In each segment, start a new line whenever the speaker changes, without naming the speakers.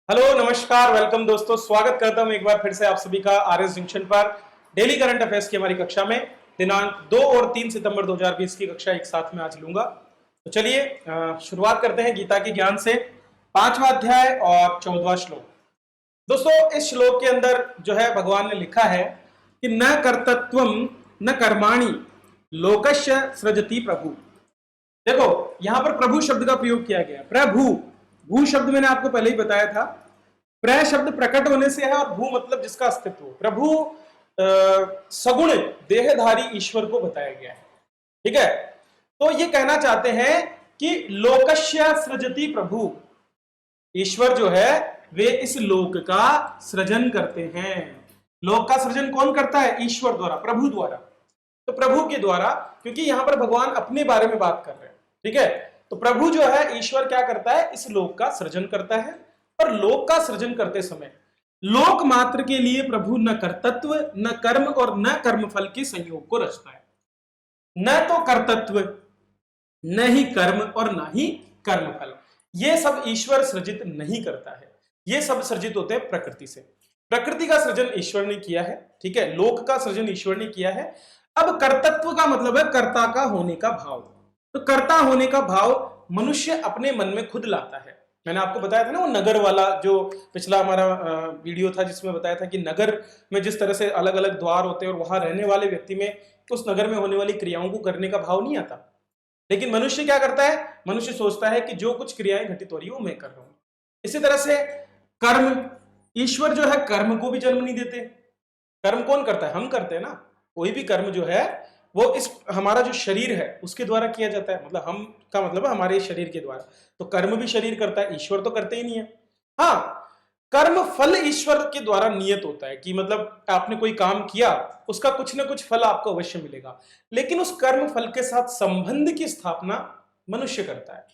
Hello नमस्कार welcome दोस्तों, स्वागत करता हूं एक बार फिर से आप सभी का आरएस जंक्शन पर डेली करंट अफेयर्स की हमारी कक्षा में। दिनांक 2 और 3 सितंबर 2020 की कक्षा एक साथ में आज लूंगा। तो चलिए शुरुआत करते हैं गीता के ज्ञान से। 5वां अध्याय और 14वां श्लोक। दोस्तों इस श्लोक के अंदर जो है भगवान ने लिखा है कि न कर्तत्वम न कर्माणि लोकस्य सृजति प्रभु। देखो यहां पर प्रभु शब्द का प्रयोग किया गया। प्रभु, भू शब्द मैंने आपको पहले ही बताया था। प्र शब्द प्रकट होने से है और भू मतलब जिसका अस्तित्व। प्रभु सगुण देहधारी ईश्वर को बताया गया है। ठीक है, तो ये कहना चाहते हैं कि लोकस्य सृजति प्रभु, ईश्वर जो है वे इस लोक का सृजन करते हैं। लोक का सृजन कौन करता है? ईश्वर द्वारा, प्रभु द्वारा। तो प्रभु के द्वारा, क्योंकि यहां पर भगवान अपने बारे में बात कर रहे हैं। ठीक है, तो प्रभु जो है ईश्वर क्या करता है? इस लोक का सृजन करता है। और लोक का सृजन करते समय लोक मात्र के लिए प्रभु न कर्तत्व न कर्म और न कर्मफल के संयोग को रचता है। न तो कर्तत्व, न ही कर्म और न ही कर्मफल, ये सब ईश्वर सृजित नहीं करता है। ये सब सृजित होते हैं प्रकृति से। प्रकृति का सृजन ईश्वर ने किया है। ठीक है, लोक का सृजन ईश्वर ने किया है। अब कर्तत्व का मतलब है कर्ता का होने का भाव। तो कर्ता होने का भाव मनुष्य अपने मन में खुद लाता है। मैंने आपको बताया था ना वो नगर वाला जो पिछला हमारा वीडियो था, जिसमें बताया था कि नगर में जिस तरह से अलग अलग द्वार होते हैं और वहां रहने वाले व्यक्ति में उस नगर में होने वाली क्रियाओं को करने का भाव नहीं आता। लेकिन मनुष्य क्या करता है? मनुष्य सोचता है कि जो कुछ क्रियाएं घटित हो रही है वो मैं कर रहा हूं। इसी तरह से कर्म, ईश्वर जो है कर्म को भी जन्म नहीं देते। कर्म कौन करता है? हम करते हैं ना। कोई भी कर्म जो है वो इस हमारा जो शरीर है उसके द्वारा किया जाता है। मतलब हम का मतलब है हमारे शरीर के द्वारा। तो कर्म भी शरीर करता है, ईश्वर तो करते ही नहीं है। हाँ, कर्म फल ईश्वर के द्वारा नियत होता है कि मतलब आपने कोई काम किया, उसका कुछ ना कुछ फल आपको अवश्य मिलेगा। लेकिन उस कर्म फल के साथ संबंध की स्थापना मनुष्य करता है।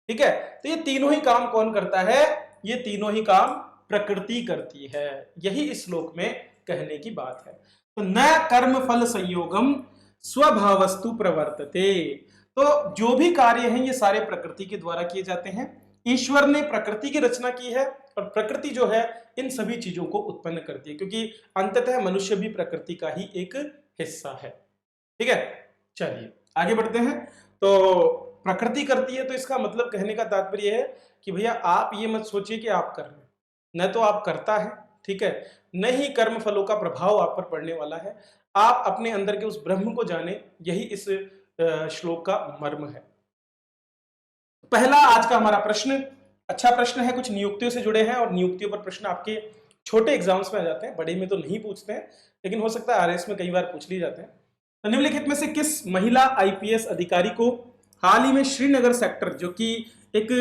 ठीक है, तो ये तीनों ही काम कौन करता है? ये तीनों ही काम प्रकृति करती है। यही इस श्लोक में कहने की बात है। तो न कर्म फल संयोगम स्वभावस्तु प्रवर्तते। तो जो भी कार्य हैं ये सारे प्रकृति के द्वारा किए जाते हैं। ईश्वर ने प्रकृति की रचना की है और प्रकृति जो है इन सभी चीजों को उत्पन्न करती है, क्योंकि अंततः मनुष्य भी प्रकृति का ही एक हिस्सा है। ठीक है, चलिए आगे बढ़ते हैं। तो प्रकृति करती है तो इसका मतलब कहने का तात्पर्य है कि भैया आप ये मत सोचिए कि आप कर रहे हैं, न तो आप करता है, ठीक है, न ही कर्म फलों का प्रभाव आप पर पड़ने वाला है। आप अपने अंदर के उस ब्रह्म को जाने, यही इस श्लोक का मर्म है। पहला आज का हमारा प्रश्न अच्छा प्रश्न है, कुछ नियुक्तियों से जुड़े हैं और नियुक्तियों पर प्रश्न आपके छोटे एग्जाम्स में आ जाते हैं, बड़े में तो नहीं पूछते हैं, लेकिन हो सकता है आरएस में कई बार पूछ लिए जाते हैं। तो निम्नलिखित में से किस महिला आईपीएस अधिकारी को हाल ही में श्रीनगर सेक्टर, जो कि एक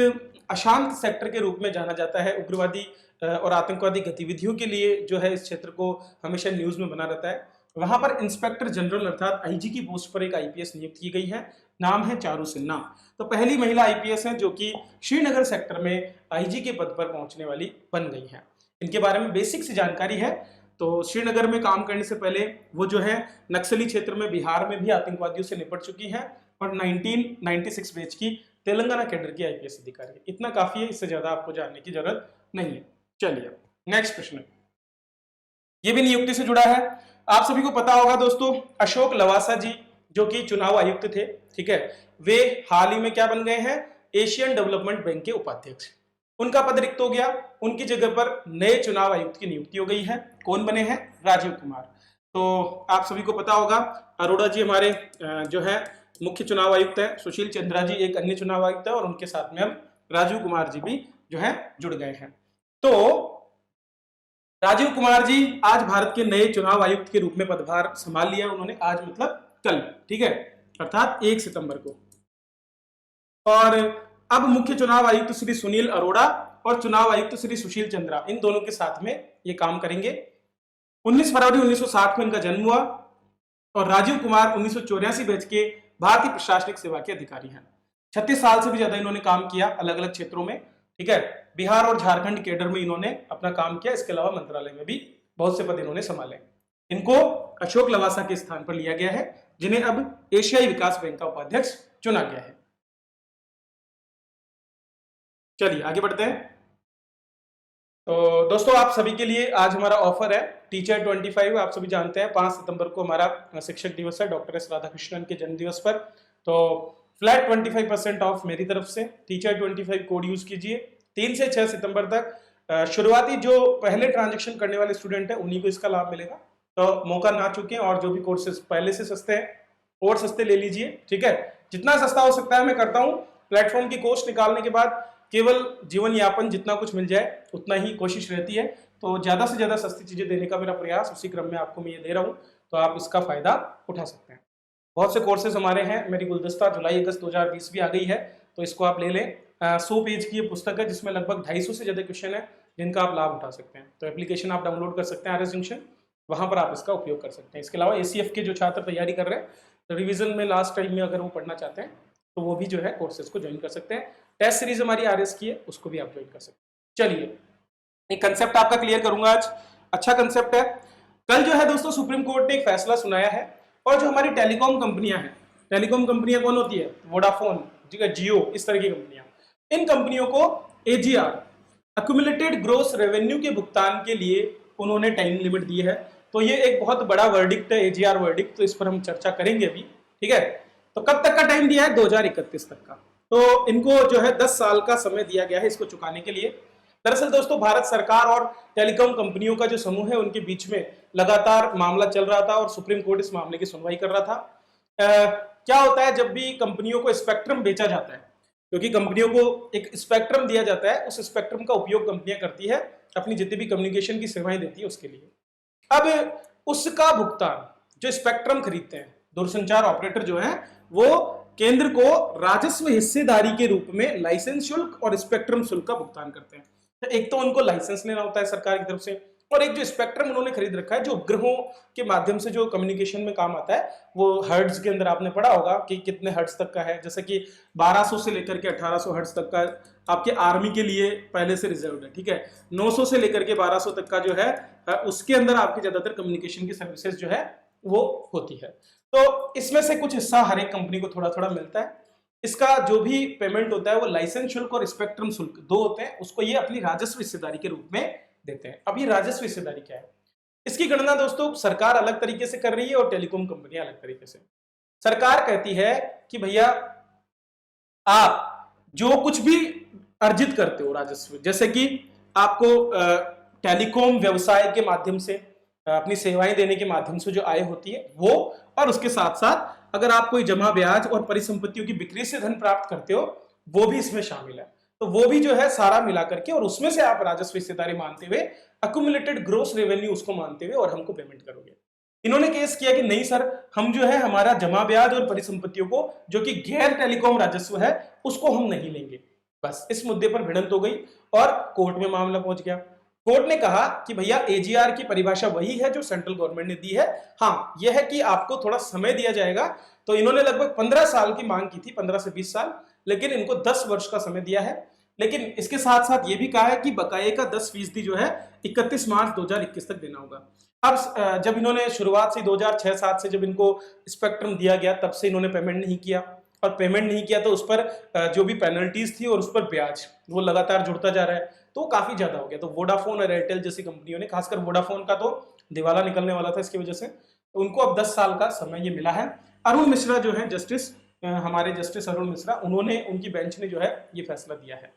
अशांत सेक्टर के रूप में जाना जाता है, उग्रवादी और आतंकवादी गतिविधियों के लिए जो है इस क्षेत्र को हमेशा न्यूज में बना रहता है, वहां पर इंस्पेक्टर जनरल अर्थात आईजी की पोस्ट पर एक आईपीएस नियुक्त की गई है। नाम है चारू सिन्हा। तो पहली महिला आईपीएस है जो कि श्रीनगर सेक्टर में आईजी के पद पर पहुंचने वाली बन गई है। इनके बारे में बेसिक सी जानकारी है। तो श्रीनगर में काम करने से पहले वो जो है नक्सली क्षेत्र में बिहार में भी आतंकवादियों से निपट चुकी हैं और 1996 बैच की तेलंगाना कैडर की आईपीएस अधिकारी है। इतना काफी है, इससे ज्यादा आपको जानने की जरूरत नहीं है। चलिए नेक्स्ट प्रश्न, ये भी नियुक्ति से जुड़ा है। आप सभी को पता होगा दोस्तों, अशोक लवासा जी जो कि चुनाव आयुक्त थे, ठीक है, वे हाल ही में क्या बन गए हैं? एशियन डेवलपमेंट बैंक के उपाध्यक्ष। उनका पद रिक्त हो गया, उनकी जगह पर नए चुनाव आयुक्त की नियुक्ति हो गई है। कौन बने हैं? राजीव कुमार। तो आप सभी को पता होगा अरोड़ा जी हमारे जो है मुख्य चुनाव आयुक्त है, सुशील चंद्रा जी एक अन्य चुनाव आयुक्त है और उनके साथ में अब राजीव कुमार जी भी जो है जुड़ गए हैं। तो राजीव कुमार जी आज भारत के नए चुनाव आयुक्त के रूप में पदभार संभाल लिया उन्होंने, आज मतलब कल, ठीक है, अर्थात 1 सितंबर को। और अब मुख्य चुनाव आयुक्त श्री सुनील अरोड़ा और चुनाव आयुक्त श्री सुशील चंद्रा, इन दोनों के साथ में ये काम करेंगे। 19 फरवरी 1960 में इनका जन्म हुआ और राजीव कुमार 1984 बैच के भारतीय प्रशासनिक सेवा के अधिकारी हैं। 36 साल से भी ज्यादा इन्होंने काम किया अलग अलग क्षेत्रों में, ठीक है। बिहार और झारखंड केडर में इन्होंने अपना काम किया, इसके अलावा मंत्रालय में भी बहुत से पद इन्होंने संभाले। इनको अशोक लवासा के स्थान पर लिया गया है, जिन्हें अब एशियाई विकास बैंक का उपाध्यक्ष चुना गया है। चलिए आगे बढ़ते हैं। तो दोस्तों आप सभी के लिए आज हमारा ऑफर है टीचर 25। आप सभी जानते हैं 5 सितंबर को हमारा शिक्षक दिवस है, डॉक्टर एस राधाकृष्णन के जन्म दिवस पर। तो फ्लैट 25% ऑफ मेरी तरफ से, टीचर 25 कोड यूज कीजिए। 3 से 6 सितंबर तक शुरुआती जो पहले ट्रांजेक्शन करने वाले स्टूडेंट है उन्हीं को इसका लाभ मिलेगा। तो मौका ना चूकें, और जो भी कोर्सेज पहले से सस्ते हैं और सस्ते ले लीजिए, ठीक है। जितना सस्ता हो सकता है मैं करता हूँ। प्लेटफॉर्म की कोस्ट निकालने के बाद केवल जीवन यापन जितना कुछ मिल जाए उतना ही कोशिश रहती है। तो ज्यादा से ज्यादा सस्ती चीजें देने का मेरा प्रयास, उसी क्रम में आपको मैं ये दे रहा हूँ, तो आप इसका फायदा उठा सकते हैं। बहुत से कोर्सेज हमारे हैं। मेरी गुलदस्ता जुलाई अगस्त 2020 भी आ गई है, तो इसको आप ले लें। 100 पेज की ये पुस्तक है जिसमें लगभग 250 से ज्यादा क्वेश्चन है जिनका आप लाभ उठा सकते हैं। तो एप्लीकेशन आप डाउनलोड कर सकते हैं आरएस जंक्शन, वहां पर आप इसका उपयोग कर सकते हैं। इसके अलावा एसीएफ के जो छात्र तैयारी कर रहे हैं, तो रिवीजन में लास्ट टाइम में अगर वो पढ़ना चाहते हैं तो वो भी जो है कोर्सेज को ज्वाइन कर सकते हैं। टेस्ट सीरीज हमारी आरएस की है, उसको भी आप ज्वाइन कर सकते हैं। चलिए एक कंसेप्ट आपका क्लियर करूंगा आज। अच्छा कंसेप्ट है। कल जो है दोस्तों सुप्रीम कोर्ट ने एक फैसला सुनाया है, और जो हमारी टेलीकॉम कंपनियां हैं, टेलीकॉम कंपनियां कौन होती है? वोडाफोन, ठीक है, जियो, इस तरह की कंपनियां। इन कंपनियों को एजीआर, अक्यूमुलेटेड ग्रोस रेवेन्यू के भुगतान के लिए उन्होंने टाइम लिमिट दी है। तो ये एक बहुत बड़ा वर्डिक्ट है, एजीआर वर्डिक्ट, तो इस पर हम चर्चा करेंगे अभी, ठीक है। तो कब तक का टाइम दिया है? 2031 तक का। तो इनको जो है 10 साल का समय दिया गया है इसको चुकाने के लिए। दरअसल दोस्तों भारत सरकार और टेलीकॉम कंपनियों का जो समूह है उनके बीच में लगातार मामला चल रहा था और सुप्रीम कोर्ट इस मामले की सुनवाई कर रहा था। क्या होता है जब भी कंपनियों को स्पेक्ट्रम बेचा जाता है, क्योंकि कंपनियों को एक स्पेक्ट्रम दिया जाता है, उस स्पेक्ट्रम का उपयोग कंपनियां करती है अपनी जितनी भी कम्युनिकेशन की सेवाएं देती है उसके लिए। अब उसका भुगतान जो स्पेक्ट्रम खरीदते हैं दूरसंचार ऑपरेटर जो है, वो केंद्र को राजस्व हिस्सेदारी के रूप में लाइसेंस शुल्क और स्पेक्ट्रम शुल्क का भुगतान करते हैं। तो एक तो उनको लाइसेंस लेना होता है सरकार की तरफ से, और एक जो स्पेक्ट्रम उन्होंने खरीद रखा है जो उपग्रहों के माध्यम से जो कम्युनिकेशन में काम आता है, वो हर्ट्ज के अंदर आपने पढ़ा होगा कि कितने हर्ट्ज तक का है। जैसे कि 1200 से लेकर के 1800 हर्ट्ज तक का आपके आर्मी के लिए पहले से रिजर्व है, ठीक है। 900 से लेकर के 1200 तक का जो है उसके अंदर आपकी ज्यादातर कम्युनिकेशन की सर्विसेज जो है वो होती है। तो इसमें से कुछ हिस्सा हर एक कंपनी को थोड़ा थोड़ा मिलता है। इसका जो भी पेमेंट होता है वो लाइसेंस शुल्क और स्पेक्ट्रम शुल्क दो होते हैं, उसको ये अपनी राजस्व हिस्सेदारी के रूप में देते हैं। अब ये राजस्व हिस्सेदारी क्या है? इसकी गणना दोस्तों सरकार अलग तरीके से कर रही है और टेलीकॉम कंपनियां अलग तरीके से। सरकार कहती है कि भैया आप जो कुछ भी अर्जित करते हो राजस्व, जैसे कि आपको टेलीकॉम व्यवसाय के माध्यम से अपनी सेवाएं देने के माध्यम से जो आय होती है वो, और उसके साथ साथ अगर आप कोई जमा ब्याज और परिसंपत्तियों की बिक्री से धन प्राप्त करते हो वो भी इसमें शामिल है। तो वो भी जो है सारा मिला करके, और उसमें से आप राजस्व हिस्सेदारी मानते हुए, अक्यूमुलेटेड ग्रोस रेवेन्यू उसको मानते हुए और हमको पेमेंट करोगे। इन्होंने केस किया कि नहीं सर, हम जो है हमारा जमा ब्याज और परिसंपत्तियों को जो कि गैर टेलीकॉम राजस्व है उसको हम नहीं लेंगे। बस इस मुद्दे पर भिड़ंत हो गई और कोर्ट में मामला पहुंच गया। कोर्ट ने कहा कि भैया एजीआर की परिभाषा वही है जो सेंट्रल गवर्नमेंट ने दी है। हाँ, यह है कि आपको थोड़ा समय दिया जाएगा। तो इन्होंने लगभग 15 साल की मांग की थी, 15 से 20 साल, लेकिन इनको 10 वर्ष का समय दिया है। लेकिन इसके साथ साथ ये भी कहा है कि बकाये का 10% जो है 31 मार्च 2021 तक देना होगा। अब जब इन्होंने शुरुआत से 2006-7 से जब इनको स्पेक्ट्रम दिया गया तब से इन्होंने पेमेंट नहीं किया, और पेमेंट नहीं किया तो उस पर जो भी पेनल्टीज थी और उस पर ब्याज वो लगातार जुड़ता जा रहा है, तो काफी ज्यादा हो गया। तो वोडाफोन और एयरटेल जैसी कंपनियों ने, खासकर वोडाफोन का तो दिवाला निकलने वाला था इसकी वजह से, तो उनको अब 10 साल का समय ये मिला है। अरुण मिश्रा जो है जस्टिस, हमारे जस्टिस अरुण मिश्रा, उन्होंने, उनकी बेंच ने जो है ये फैसला दिया है।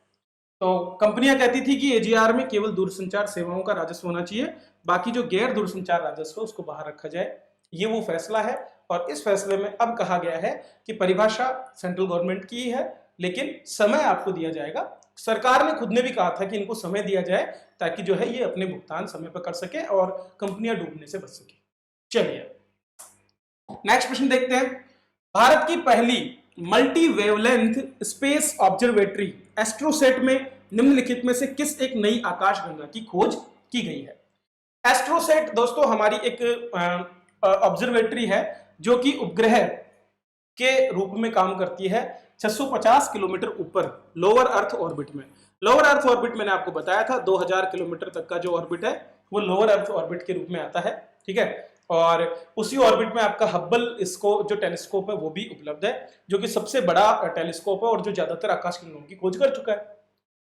तो कंपनियां कहती थी कि एजीआर में केवल दूरसंचार सेवाओं का राजस्व होना चाहिए, बाकी जो गैर दूरसंचार राजस्व उसको बाहर रखा जाए। ये वो फैसला है, और इस फैसले में अब कहा गया है कि परिभाषा सेंट्रल गवर्नमेंट की है, लेकिन समय आपको दिया जाएगा। सरकार ने खुद ने भी कहा था कि इनको समय दिया जाए ताकि जो है ये अपने भुगतान समय पर कर सके और कंपनियां डूबने से बच सके। चलिए नेक्स्ट प्रश्न देखते हैं। भारत की पहली multi wavelength space observatory AstroSat में निम्नलिखित में से किस एक नई आकाशगंगा की खोज की गई है? एस्ट्रोसेट दोस्तों हमारी एक ऑब्जर्वेटरी है जो कि उपग्रह के रूप में काम करती है 650 किलोमीटर ऊपर लोअर अर्थ ऑर्बिट में। लोअर अर्थ ऑर्बिट मैंने आपको बताया था 2000 किलोमीटर तक का जो ऑर्बिट है वो लोअर अर्थ ऑर्बिट के रूप में आता है, ठीक है। और उसी ऑर्बिट में आपका हब्बल इसको जो टेलीस्कोप है वो भी उपलब्ध है, जो कि सबसे बड़ा टेलीस्कोप है और जो ज्यादातर आकाश गंगाओं की खोज कर चुका है।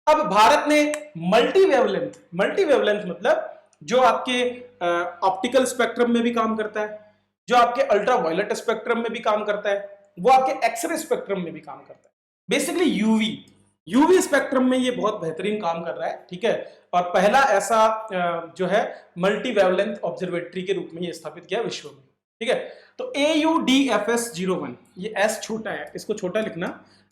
अब भारत ने मल्टी वेवलेंथ मतलब जो आपके ऑप्टिकल स्पेक्ट्रम में भी काम करता है, जो आपके अल्ट्रा वायलेट स्पेक्ट्रम में भी काम करता है, वो आपके एक्सरे स्पेक्ट्रम में भी काम करता है। बेसिकली यूवी स्पेक्ट्रम में ये बहुत बेहतरीन काम कर रहा है, ठीक है। और पहला ऐसा जो है मल्टी वेवलेंथ ऑब्जर्वेटरी के रूप में ये स्थापित किया विश्व में, ठीक है। तो AUDFS-01, ये एस छोटा है, इसको छोटा लिखना।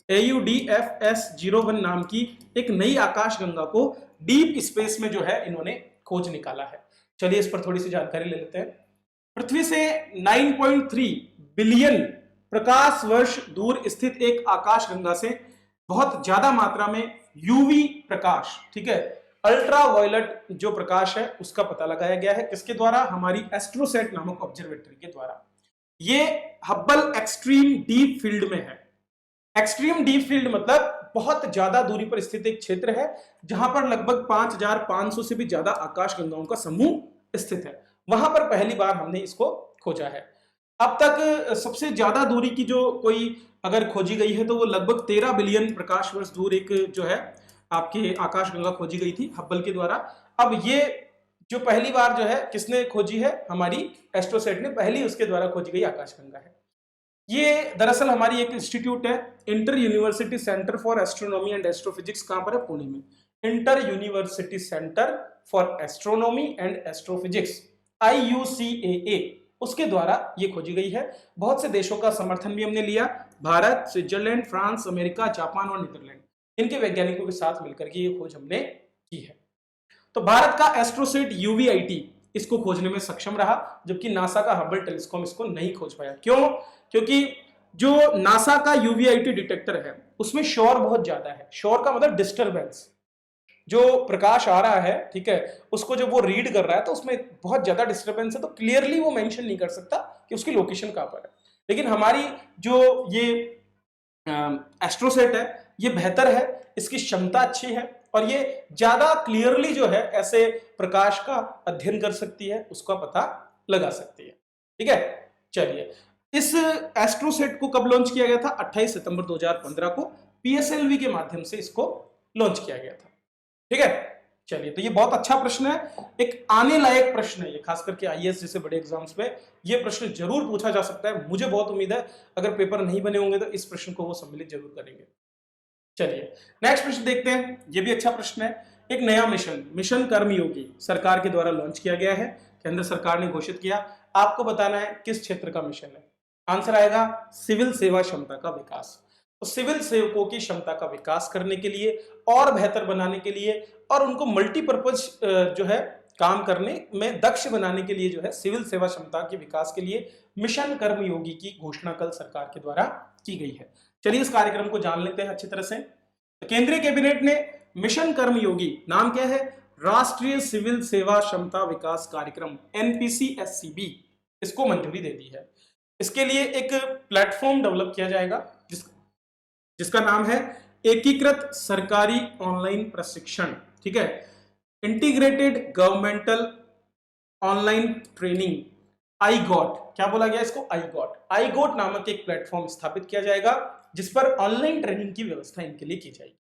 AUDFS-01 नाम की एक नई आकाशगंगा को डीप स्पेस में जो है इन्होंने खोज निकाला है। चलिए इस पर थोड़ी सी जानकारी ले लेते हैं। पृथ्वी से 9.3 बिलियन प्रकाश वर्ष दूर स्थित एक आकाशगंगा से बहुत ज्यादा मात्रा में यूवी प्रकाश, ठीक है, अल्ट्रा वायलेट जो प्रकाश है उसका पता लगाया गया है। किसके द्वारा? हमारी एस्ट्रोसेट नामक ऑब्जर्वेटरी के द्वारा। ये हब्बल एक्सट्रीम डीप फील्ड में है। एक्सट्रीम डीप फील्ड मतलब बहुत ज्यादा दूरी पर स्थित एक क्षेत्र है जहां पर लगभग 5500 से भी ज्यादा आकाशगंगाओं का समूह स्थित है। वहां पर पहली बार हमने इसको खोजा है। अब तक सबसे ज्यादा दूरी की जो कोई अगर खोजी गई है तो वो लगभग 13 बिलियन प्रकाश वर्ष दूर एक जो है आपकी आकाशगंगा खोजी गई थी हब्बल के द्वारा। अब ये जो पहली बार जो है किसने खोजी है? हमारी एस्ट्रोसेट ने पहली उसके द्वारा खोजी गई आकाशगंगा है। ये दरअसल हमारी एक इंस्टीट्यूट है, inter university centre for astronomy and astrophysics. कहां पर है? पुणे में। Inter university centre for astronomy and astrophysics, IUCAA, उसके द्वारा ये खोजी गई है। बहुत से देशों का समर्थन भी हमने लिया, Bharat, Switzerland, France, America, Japan और नीदरलैंड, इनके वैज्ञानिकों के साथ मिलकर के ये खोज हमने की है। तो भारत का एस्ट्रोसेट UVIT इसको खोजने में सक्षम रहा, जबकि नासा का हबल टेलीस्कोप इसको नहीं खोज पाया। क्यों? क्योंकि जो नासा का UVIT डिटेक्टर है उसमें शोर बहुत ज्यादा है। शोर का मतलब डिस्टरबेंस, जो प्रकाश आ रहा है, ठीक है, उसको जब वो रीड कर रहा है तो उसमें बहुत ज्यादा डिस्टरबेंस है, तो क्लियरली वो मेंशन नहीं कर सकता कि उसकी लोकेशन कहां पर है। लेकिन हमारी जो ये एस्ट्रोसेट है ये बेहतर है, इसकी क्षमता अच्छी है और ये ज्यादा क्लियरली जो है ऐसे प्रकाश का अध्ययन कर सकती है, उसका पता लगा सकती है, ठीक है। चलिए, इस एस्ट्रोसेट को कब लॉन्च किया गया था? 28 सितंबर 2015 को PSLV के माध्यम से इसको लॉन्च किया गया था, ठीक है। चलिए, तो ये बहुत अच्छा प्रश्न है, एक आने लायक प्रश्न है ये, खास करके IAS जैसे बड़े एग्जाम्स में ये प्रश्न जरूर पूछा जा सकता है। मुझे बहुत उम्मीद है अगर पेपर नहीं बने होंगे तो इस प्रश्न को वो सम्मिलित जरूर करेंगे। चलिए नेक्स्ट प्रश्न देखते हैं, ये भी अच्छा प्रश्न है। एक नया मिशन कर्मयोगी सरकार के द्वारा लॉन्च किया गया है, केंद्र सरकार ने घोषित किया। आपको बताना है किस क्षेत्र का मिशन है। आंसर आएगा सिविल सेवा क्षमता का विकास। तो सिविल सेवकों की क्षमता का विकास करने के लिए और बेहतर बनाने के लिए और उनको मल्टीपर्पज जो है काम करने में दक्ष बनाने के लिए जो है सिविल सेवा क्षमता के विकास के लिए मिशन कर्मयोगी की घोषणा कल सरकार के द्वारा की गई है। चलिए इस कार्यक्रम को जान लेते हैं अच्छी तरह से। तो केंद्रीय कैबिनेट ने मिशन कर्मयोगी, नाम क्या है? राष्ट्रीय सिविल सेवा क्षमता विकास कार्यक्रम, NPCSCB, इसको मंजूरी दे दी है। इसके लिए एक प्लेटफॉर्म डेवलप किया जाएगा जिसका नाम है एकीकृत सरकारी ऑनलाइन प्रशिक्षण, ठीक है, integrated governmental online training, IGOT। क्या बोला गया इसको? IGOT नामक एक प्लेटफॉर्म स्थापित किया जाएगा जिस पर ऑनलाइन ट्रेनिंग की व्यवस्था इनके लिए की जाएगी।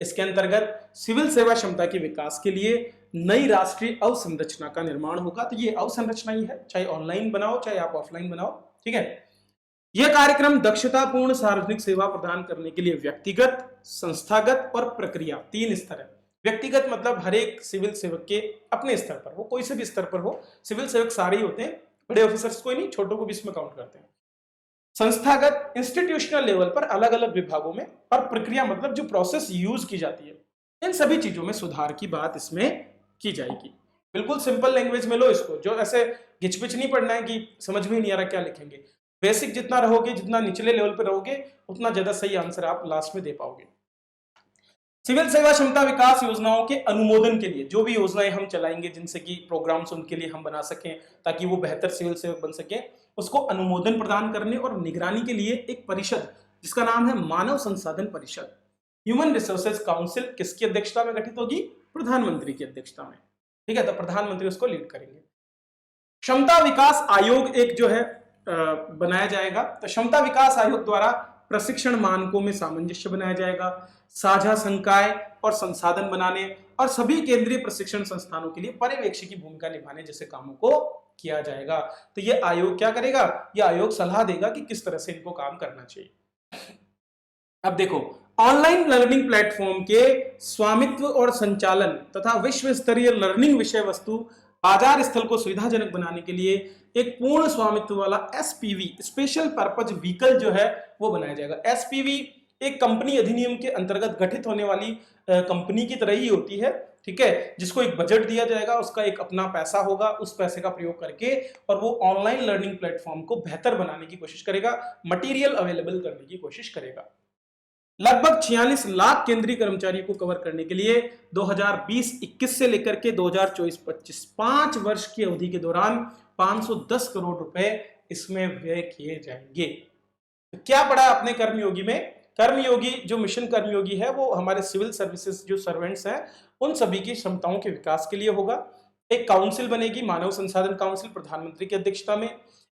इसके अंतर्गत सिविल सेवा क्षमता के विकास के लिए नई राष्ट्रीय अवसंरचना का निर्माण होगा। तो ये अवसंरचना ही है, चाहे ऑनलाइन बनाओ चाहे आप ऑफलाइन बनाओ, ठीक है। यह कार्यक्रम दक्षतापूर्ण सार्वजनिक सेवा प्रदान करने के लिए व्यक्तिगत, संस्थागत और प्रक्रिया, 3 स्तर है। व्यक्तिगत मतलब हर एक सिविल सेवक के अपने स्तर पर हो, कोई से भी स्तर पर हो, सिविल सेवक सारे ही होते हैं, बड़े ऑफिसर्स कोई नहीं, छोटों को भी इसमें काउंट करते हैं। संस्थागत इंस्टीट्यूशनल लेवल पर अलग अलग विभागों में, और प्रक्रिया मतलब जो प्रोसेस यूज की जाती है, इन सभी चीजों में सुधार की बात इसमें की जाएगी। बिल्कुल सिंपल लैंग्वेज में लो इसको, जो ऐसे घिचपिच नहीं पढ़ना है कि समझ में नहीं आ रहा क्या लिखेंगे। बेसिक जितना रहोगे, जितना निचले लेवल पर रहोगे, उतना ज्यादा सही आंसर आप लास्ट में दे पाओगे। सिविल सेवा क्षमता विकास योजनाओं के अनुमोदन के लिए जो भी योजनाएं हम चलाएंगे, जिनसे कि प्रोग्राम्स उनके लिए हम बना सकें ताकि वो बेहतर सिविल सेवक बन सके, उसको अनुमोदन प्रदान करने और निगरानी के लिए एक परिषद जिसका नाम है मानव संसाधन परिषद, ह्यूमन रिसोर्सेज काउंसिल, किसकी अध्यक्षता में गठित होगी? प्रधानमंत्री की अध्यक्षता में, ठीक है। तो प्रधानमंत्री उसको लीड करेंगे। क्षमता विकास आयोग एक जो है बनाया जाएगा। तो क्षमता विकास आयोग द्वारा प्रशिक्षण मानकों में सामंजस्य बनाया जाएगा, साझा संकाय और संसाधन बनाने और सभी केंद्रीय प्रशिक्षण संस्थानों के लिए पर्यवेक्षी की भूमिका निभाने जैसे कामों को किया जाएगा। तो ये आयोग क्या करेगा? ये आयोग सलाह देगा कि किस तरह से इनको काम करना चाहिए। अब देखो, ऑनलाइन लर्निंग प्लेटफॉर्म के स्वामित्व और संचालन तथा विश्व स्तरीय लर्निंग विषय वस्तु बाजार स्थल को सुविधाजनक बनाने के लिए एक पूर्ण स्वामित्व वाला एसपीवी स्पेशल पर्पज व्हीकल जो है वो बनाया जाएगा। एसपीवी एक कंपनी अधिनियम के अंतर्गत गठित होने वाली कंपनी की तरह ही होती है, ठीक है, जिसको एक बजट दिया जाएगा, उसका एक अपना पैसा होगा, उस पैसे का प्रयोग करके और वो ऑनलाइन लर्निंग प्लेटफॉर्म को बेहतर बनाने की कोशिश करेगा, मटेरियल अवेलेबल करने की कोशिश करेगा। लगभग 46 लाख केंद्रीय कर्मचारियों को कवर करने के लिए 2020-21 से लेकर के 2024-25 5 वर्ष की अवधि के दौरान 510 करोड़ रुपए इसमें व्यय किए जाएंगे। तो क्या पढ़ा आपने कर्मयोगी में? कर्मयोगी जो मिशन कर्मयोगी है वो हमारे सिविल सर्विसेज जो सर्वेंट्स हैं उन सभी की क्षमताओं के विकास के लिए होगा। एक काउंसिल बनेगी, मानव संसाधन काउंसिल, प्रधानमंत्री की अध्यक्षता में।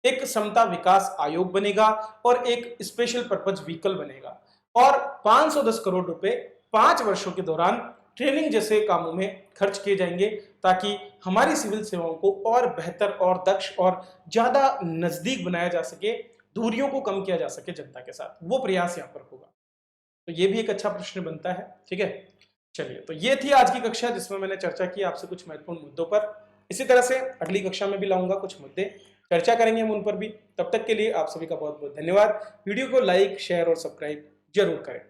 एक समता विकास आयोग बनेगा और एक स्पेशल पर्पज व्हीकल बनेगा और 510 करोड़ रुपए 5 वर्षों के दौरान ट्रेनिंग जैसे कामों में खर्च किए जाएंगे ताकि हमारी सिविल सेवाओं को और बेहतर और दक्ष और ज्यादा नजदीक बनाया जा सके, दूरियों को कम किया जा सके जनता के साथ, वो प्रयास यहाँ पर होगा। तो ये भी एक अच्छा प्रश्न बनता है, ठीक है। चलिए, तो ये थी आज की कक्षा जिसमें मैंने चर्चा की आपसे कुछ महत्वपूर्ण मुद्दों पर। इसी तरह से अगली कक्षा में भी लाऊंगा कुछ मुद्दे, चर्चा करेंगे हम उन पर भी। तब तक के लिए आप सभी का बहुत बहुत धन्यवाद। वीडियो को लाइक, शेयर और सब्सक्राइब जरूर करें।